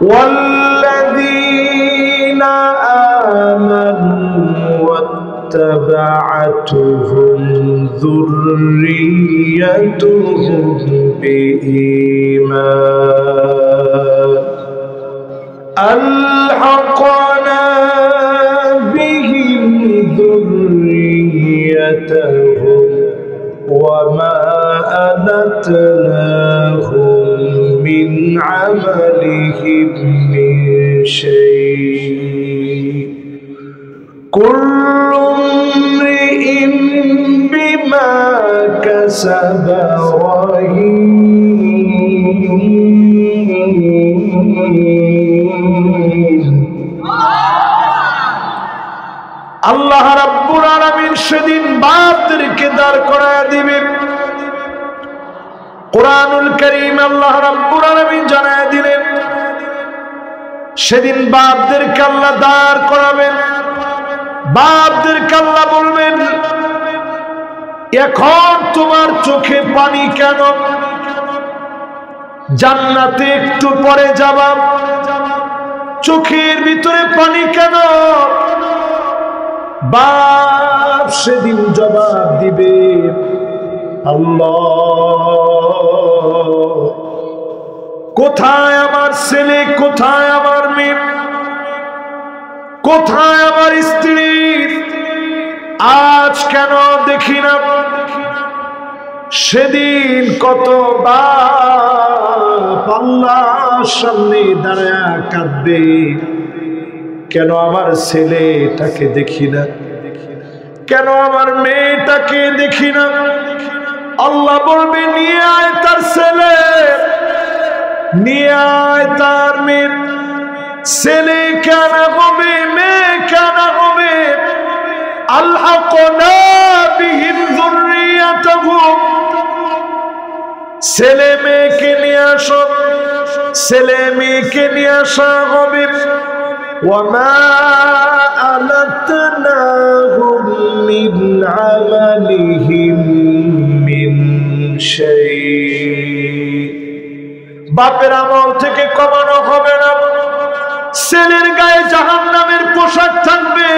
والذين آمنوا واتبعتهم ذريتهم بإيمان ألحقنا بهم ذريتهم وما ألتناهم من عملهم من شيء كل امرئ بما كسب رهين আল্লাহ রাব্বুল আলামিন সেদিন বাপদেরকে দাঁড় করায় দিবেন। কুরআনুল কারীম আল্লাহ রাব্বুল আলামিন জানায় দিলেন সেদিন বাপদেরকে আল্লাহ দাঁড় করাবেন। বাপদেরকে আল্লাহ বলবেন, এখন তোমার চোখে পানি কেন? জান্নাতে একটু পরে যাবা, চোখের ভিতরে পানি কেন? বাপ সেদিন জবাব দিবে, আল্লাহ কোথায় আমার ছেলে, কোথায় আমার মেয়ে, কোথায় আমার স্ত্রী? আজ কেন দেখি না? সেদিন কত বাপ আল্লাহর সামনে দাঁড়ায় কাঁদবে, কেন আমার ছেলেটাকে দেখি না, কেন আমার মেয়েটাকে দেখি না? আল্লাহ বলবে, নিয়ে আয় তার ছেলে, নিয়ে আয় তার মেয়ে। ছেলে কেন হবে, মেয়ে কেন হবে? আলহাকনা বিহিম যুররিয়াতাহুম, ছেলে মেয়েকে নিয়ে আসো, ছেলে মেয়েকে নিয়ে আসা হবে। ওয়ামা আলাতনাহুম মিন আমালিহিম মিন শাই, বাপের আমল থেকে কমানো হবে না। ছেলের গায়ে জাহান্নামের পোশাক থাকবে,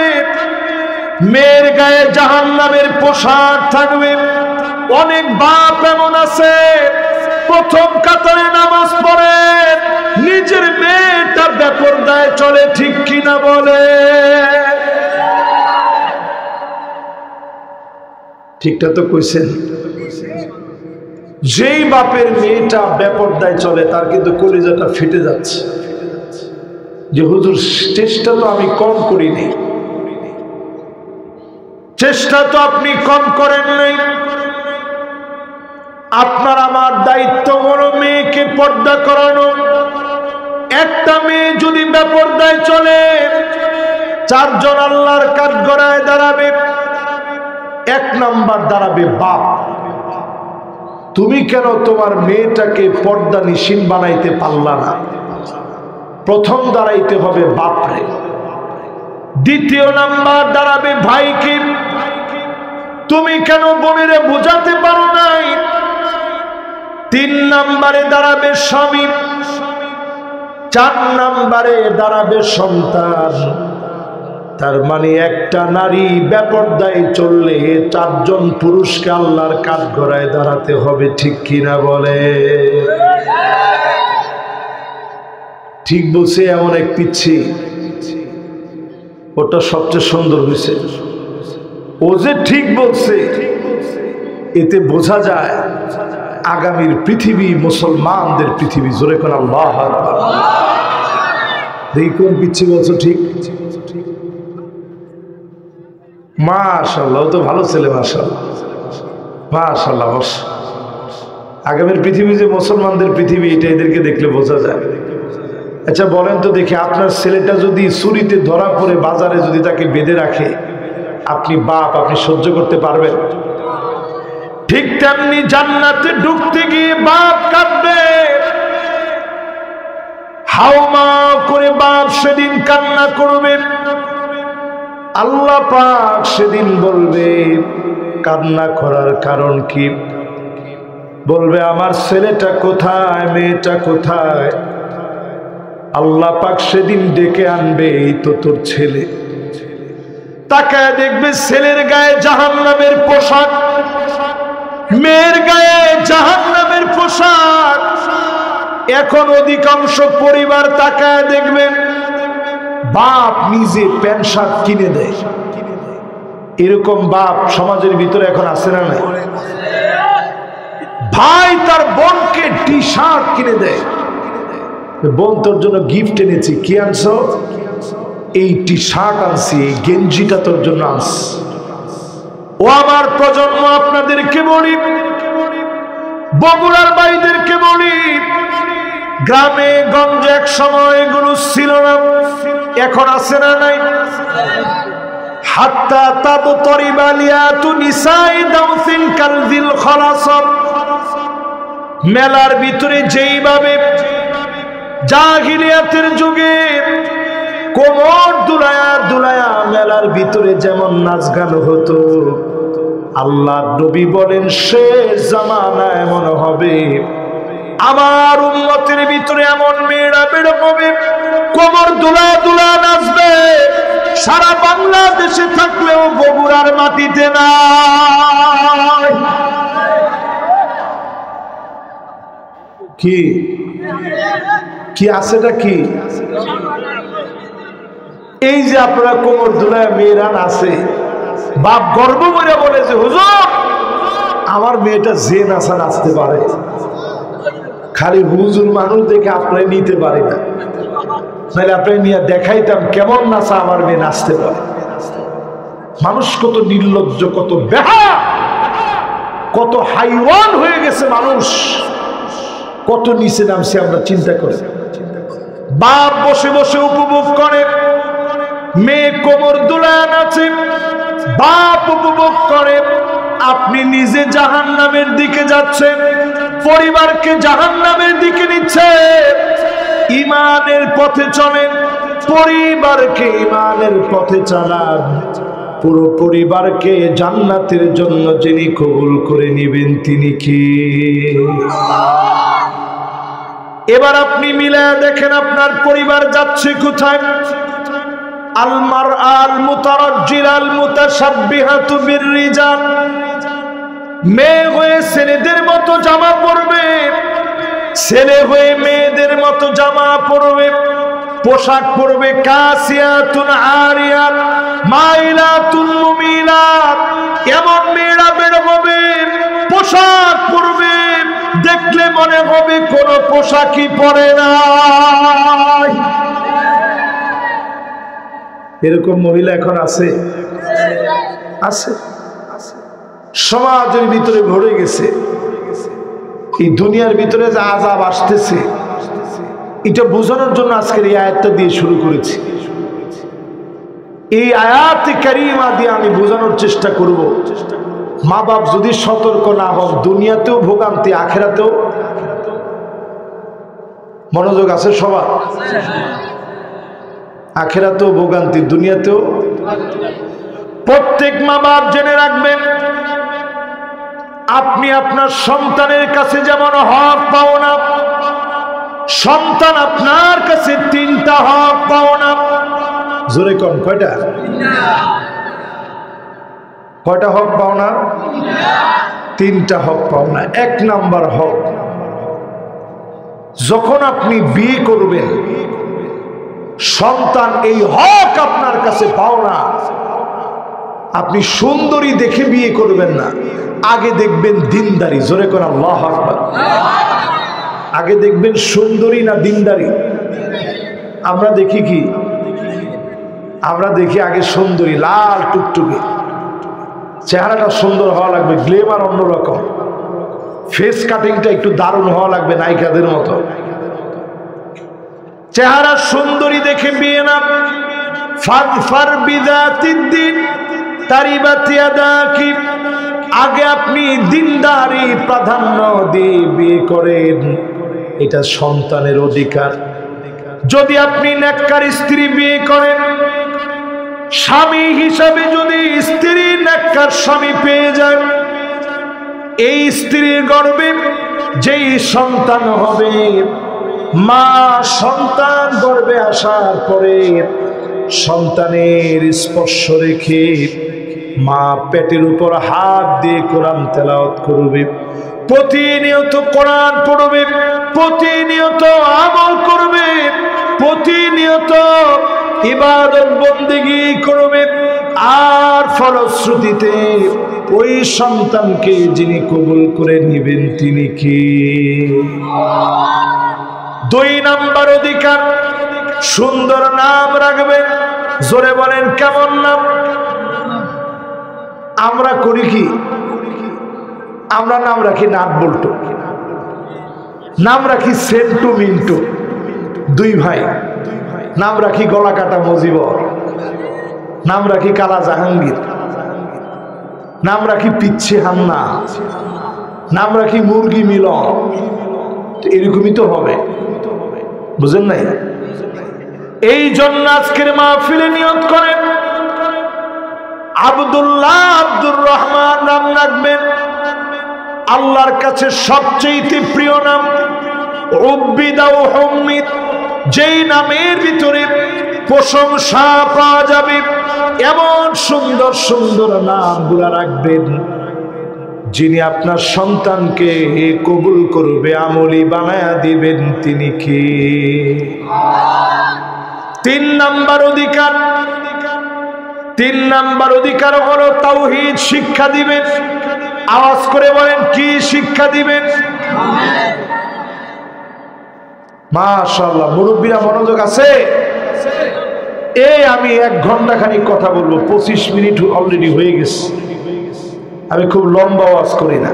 মেয়ের গায়ে জাহান্নামের পোশাক থাকবে। অনেক বাপ এমন আছে প্রথম কাতারে নামাজ পড়ে, নিজের মেয়েটা বেপরদায় চলে, ঠিক কিনা বলে? ঠিকটা তো কইছেন। যেই বাপের মেয়েটা বেপরদায় চলে তার কিন্তু কলিজাটা ফেটে যাচ্ছে যে হুজুর চেষ্টা তো আমি কম করিনি, চেষ্টা তো আপনি কম করেন নাই। আপনার আমার দায়িত্ব হলো মেয়েকে পর্দা করানো। একটা মেয়ে যদি বেপরদায় চলে, চারজন আল্লাহর কাঠগড়ায় দাঁড়াবে। এক নাম্বার দাঁড়াবে বাপ, তুমি কেন তোমার মেয়েটাকে পর্দা নিশীন বানাইতে পারলা না? প্রথম দাঁড়াইতে হবে বাপরে। দ্বিতীয় নাম্বার দাঁড়াবে ভাইকে, তুমি কেন বোনেরে বোঝাতে পারো নাই? তিন নাম্বারে দাঁড়াবে স্বামী, চার নাম্বারে দাঁড়াবে সন্তান। তার মানে একটা নারী বেপরদায় চললে চারজন পুরুষকে আল্লাহর কাঠগড়ায় দাঁড়াতে হবে, ঠিক কিনা বলে? ঠিক বলছে এমন এক পিচ্ছি, ওটা সবচেয়ে সুন্দর হয়েছে। ও যে ঠিক বলছে এতে বোঝা যায় আগামীর পৃথিবী মুসলমানদের পৃথিবী। জোরে কোন আল্লাহু আকবার। দেখি কোন পিচ্ছি বলছো ঠিক। মাশাআল্লাহ, ও তো ভালো ছেলে, মাশাআল্লাহ মাশাআল্লাহ। আগামীর পৃথিবী যে মুসলমানদের পৃথিবী, এটা এদেরকে দেখলে বোঝা যায়। আচ্ছা বলেন তো দেখি, আপনার ছেলেটা যদি চুরিতে ধরা পড়ে বাজারে যদি তাকে বেঁধে রাখে, আপনি বাপ, আপনি সহ্য করতে পারবেন? ঠিক তেমনি জান্নাতে ঢুকতে গিয়ে বাপ কাঁদবে, হাওমা করে বাপ সেদিন কান্না করবে। আল্লাহ পাক সেদিন বলবে, কান্না করার কারণ কি? বলবে, আমার ছেলেটা কোথায়, মেয়েটা কোথায়? আল্লাহ পাক সেদিন ডেকে আনবে, এই তো তোর ছেলে। তাকায় দেখবে ছেলের গায়ে জাহান্নামের পোশাক, মেয়ের গায়ে জাহান্নামের পোশাক। এখন অধিকাংশ পরিবার তাকায় দেখবেন বাপ নিজে প্যান্ট শার্ট কিনে দেয়। এরকম বাপ সমাজের ভিতরে এখন আছে না নাই? ভাই তার বোনকে টি শার্ট কিনে দেয়, বোন তোর জন্য গিফট এনেছি। কি আনছো? এই টি শার্ট আনছি, এই গেঞ্জিটা তোর জন্য আনছি। ও আমার প্রজন্ম, আপনাদেরকে বলি, বগুড়ার ভাইদেরকে বলি, গ্রামে গঞ্জে এক সময় এগুলো ছিল না, এখন আছে না নাই? হাত্তা তাবতরিবা লিয়াতু নিসাই দাউসিন কালজিল খালাসাব। মেলার ভিতরে যেইভাবে জাহিলিয়াতের যুগে কোমর দুলায়া দুলায়া মেলার ভিতরে যেমন নাচ গান হতো, আল্লাহ নবী বলেন শেষ জামানা এমন হবে, আমার উম্মতের ভিতরে এমন মেয়েরা বের হবে কোমর দুলা দুলা নাচবে, সারা বাংলাদেশে থাকলেও বগুড়ার মাটিতে নাই। কি কি আছেটা কি? এই যে আপনারা কোমর দুলায় মেয়েরা নাচে, বাপ গর্ব করে বলেছে হুজুর আমার মেয়েটা যে নাচা নাচতে পারে, খালি হুজুর মানুষ দেখে আপনারা নিতে পারে না, নাহলে আপনি নিয়ে দেখাইতাম কেমন নাচা আমার মেয়ে নাচতে পারে। মানুষ কত নির্লজ্জ, কত বেহা, কত হাইওয়ান হয়ে গেছে মানুষ, কত নিচে নামছে আমরা চিন্তা করি। বাপ বসে বসে উপভোগ করে, মেয়ে কোমর দুলায় নাচে, বাপ উপভোগ করে, আপনি নিজে জাহান্নামের দিকে যাচ্ছেন, পরিবারকে জাহান্নামের দিকে নিচ্ছে। ঈমানের পথে চলেন, পরিবারকে ঈমানের পথে চালান, পুরো পরিবারকে জান্নাতের জন্য যিনি কবুল করে নেবেন তিনি কি? এবার আপনি মিলায়া দেখেন আপনার পরিবার যাচ্ছে কোথায়। আল মারআল মুতারাজ্জিলাল মুতাশাব্বিহাতু বিররিজাল, মেয়ে হয়ে ছেলেদের মতো জামা পরবে, ছেলে হয়ে মেয়েদের মতো জামা পরবে, পোশাক পরবে। কাসিয়াতুন আরিয়াত মাইলাতুন মুমিলাত, এমন মেয়েরা বের হবে পোশাক পরবে, দেখলে মনে হবে কোন পোশাকই পরে নাই। এরকম মহিলা এখন আছে? আছে, সমাজের ভিতরে ভরে গেছে। এই দুনিয়ার ভিতরে যে আযাব আসতেছে, এটা বোঝানোর জন্য আজকের এই আয়াতটা দিয়ে শুরু করেছি। এই আয়াতে কারিমা দিয়ে আমি বোঝানোর চেষ্টা করব, মা বাপ যদি সতর্ক না হন, দুনিয়াতেও ভোগান্তি, আখেরাতেও। মনোযোগ আছে সবার? আখেরাতেও ভোগান্তি, দুনিয়াতেও। প্রত্যেক মা বাপ জেনে রাখবেন, আপনি আপনার সন্তানের কাছে যেমন হক পাওনা, সন্তান আপনার কাছে তিনটা হক পাওনা। জোরে কোন কয়টা? কয়টা হক পাওনা? তিনটা হক পাওনা। এক নাম্বার হক, যখন আপনি বিয়ে করবেন সন্তান এই হক আপনার কাছে পাওনা। আপনি সুন্দরী দেখে বিয়ে করবেন না, আগে দেখবেন দিনদারি। জোরে কোন আল্লাহু আকবার। আগে দেখবেন সুন্দরী না দিনদারি। আমরা দেখি কি? আমরা দেখি আগে সুন্দরী, লাল টুকটুকে, চেহারাটা সুন্দর হওয়া লাগবে, গ্লেমার অন্যরকম, ফেস কাটিংটা একটু দারুণ হওয়া লাগবে, নায়িকাদের মতো। চেহারা সুন্দরী দেখে বিয়ে না। ফাযফার বিযাতিদ্দিন তারিবাত ইয়াদাকি, আগে আপনি দিনদারি প্রাধান্য দিয়ে বিয়ে করেন, এটা সন্তানের অধিকার। যদি আপনি নেককার স্ত্রী বিয়ে করেন, স্বামী হিসাবে যদি স্ত্রী নেককার স্বামী পেয়ে যান, এই স্ত্রীর গর্ভে যেই সন্তান হবে মা সন্তান গর্ভে আসার পরে সন্তানের স্পর্শ রেখে মা পেটের উপর হাত দিয়ে কোরআন তেলাওয়াত করবে, প্রতিনিয়ত কোরআন পড়বে, প্রতিনিয়ত আমল করবে, প্রতিনিয়ত ইবাদত বন্দেগী করবে। আর ফলশ্রুতিতে ওই সন্তানকে যিনি কবুল করে নেবেন তিনি কি? 2 নাম্বার অধিকার, সুন্দর নাম রাখবেন। জোরে বলেন কেমন নাম? আমরা করি কি? আমরা নাম রাখি নাট বল্টু, নাম রাখি সেন্টু মিন্টু, 2 ভাই। নাম রাখি গলা কাটা মজিবর, নাম রাখি কালা জাহাঙ্গীর, নাম রাখি পিচ্ছি হান্না, নাম রাখি মুরগি মিলন। এরকমই তো হবে, বুঝেন নাই? এই জন্য আজকের মাহফিলে নিয়ত করেন আব্দুল্লাহ আব্দুর রহমান নাম রাখবেন। আল্লাহর কাছে সবচেয়ে প্রিয় নাম উব্বিদাউ হুম্মিদ, যেই নামের ভিতরে প্রশংসা পাওয়া যাবে এমন সুন্দর সুন্দর নামগুলা রাখবেন, যিনি আপনার সন্তানকে কবুল করবে, আমলি বানায়া দিবেন তিনি কে? 3 নাম্বার অধিকার, 3 নাম্বার অধিকার হলো তাওহীদ শিক্ষা দিবেন। আওয়াজ করে বলেন কি শিক্ষা দিবেন? মাশাআল্লাহ, মুরব্বীরা মনোযোগ আছে? আমি 1 ঘন্টা খানিক কথা বলবো, 25 মিনিট অলরেডি হয়ে গেছে। আমি খুব লম্বা আওয়াজ করি না,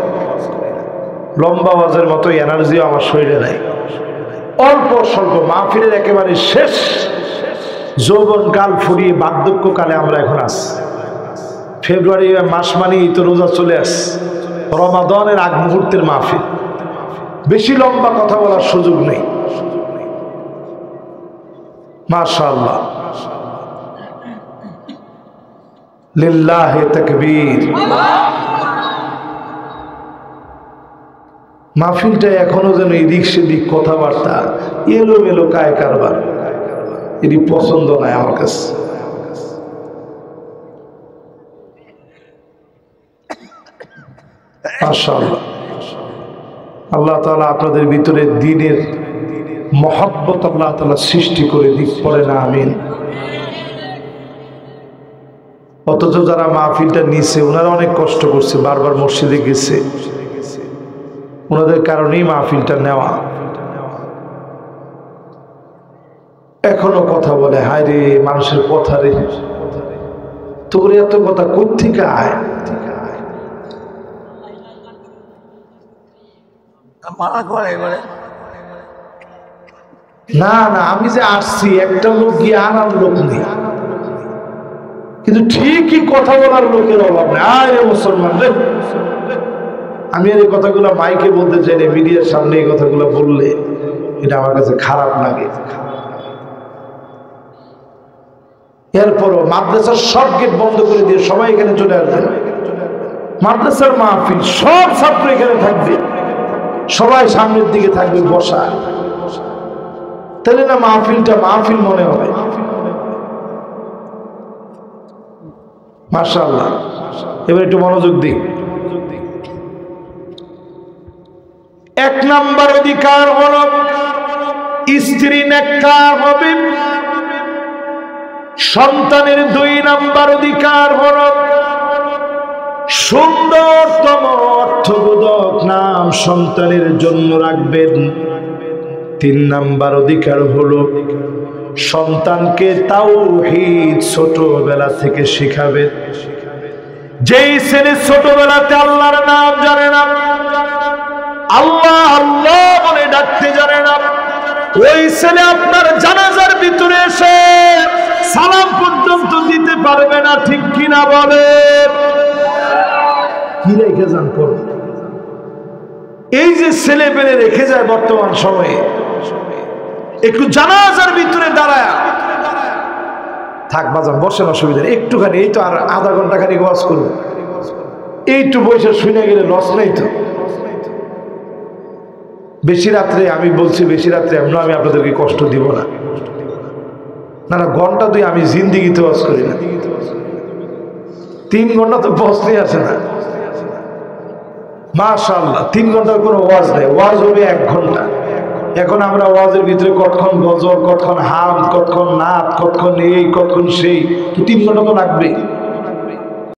লম্বা আওয়াজের মতো এনার্জিও আমার শরীরে নাই। অল্প স্বল্প মাহফিলের একেবারে শেষ যৌবন কাল ফুরিয়ে বার্ধক্যকালে আমরা এখন আছি। ফেব্রুয়ারি মাস মানেই তো রোজা চলে আসছে, রমাদানের আগ মুহূর্তের মাহফিল। বেশি লম্বা কথা বলার সুযোগ নেই। মাশাআল্লাহ, লিল্লাহি তাকবীর। মাহফিলটা এখনো যেন এদিক সেদিক কথাবার্তা এলোমেলো কায় কারবার, এটি পছন্দ নয় আমার কাছে। মাশাআল্লাহ, আল্লাহ তাআলা আপনাদের ভিতরে দ্বীনের মহব্বত আল্লাহ তাআলা সৃষ্টি করে দিক, পড়ে না আমিন। অথচ যারা মাহফিলটা নিছে ওনারা অনেক কষ্ট করছে, বারবার মসজিদে গেছে, ওনাদের কারণেই মাহফিলটা নেওয়া। এখনো কথা বলে, হায় রে মানুষের কথা রে, তোর এত কথা কোত্থেকে আয়? না না, আমি যে আসছি একটা লোক গিয়ে আনার লোক নেই, কিন্তু ঠিকই কথা বলার লোকের অভাব নেই। আয় মুসলমান রে, আমি আর এই কথাগুলো মাইকে বলতে চাই না, মিডিয়ার সামনে এই কথাগুলো বললে এটা আমার কাছে খারাপ লাগে। এরপরও মাদ্রাসার সব গেট বন্ধ করে দিয়ে সবাই এখানে চলে আসবে। মাদ্রাসার মাহফিল, সব ছাত্র এখানে থাকবে, সবাই সামনের দিকে থাকবে বসা, তাহলে না মাহফিলটা মাহফিল মনে হবে। মাশাআল্লাহ, এবার একটু মনোযোগ দিন। 1 নাম্বার অধিকার হলো স্ত্রী নেককার হবে। সন্তানের 2 নাম্বার অধিকার হলো সুন্দরতম অর্থবোধক নাম সন্তানের জন্য রাখবেন। 3 নাম্বার অধিকার হলো সন্তানকে তাওহীদ ছোটবেলা থেকে শেখাবেন। যেই ছেলে ছোটবেলাতে আল্লাহর নাম জানে না, আল্লাহ আল্লাহ বলে ডাকতে জানে না, ওই ছেলে আপনার জানাজার ভিতরে এসে সালাম পর্যন্ত দিতে পারবে না, ঠিক কিনা বলেন? কি রেখে যান করুন। এই যে ছেলে পেলে রেখে যায় বর্তমান সময়ে, একটু জানাজার ভিতরে দাঁড়ায় থাক বাজান, বসেন, অসুবিধা নেই, একটুখানি, এই তো আর আধা ঘন্টা খানি ওয়াজ করবো, এইটু বসে শুনে গেলে লস নেই তো। বেশি রাত্রে আমি বলছি, বেশি রাত্রে এমন আমি আপনাদেরকে কষ্ট দিব না। না না, ঘন্টা দুই আমি জিন্দিগিতে ওয়াজ করি না। 3 ঘন্টা তো বসতেই আসে না। মাশাআল্লাহ 3 ঘন্টার কোনো ওয়াজ নেই, ওয়াজ হবে 1 ঘন্টা। এখন আমরা ওয়াজের ভিতরে কতক্ষণ গজল, কতক্ষণ হাম, কতক্ষণ নাত, কতক্ষণ এই, কতক্ষণ সেই, তো 3 ঘন্টা তো লাগবে।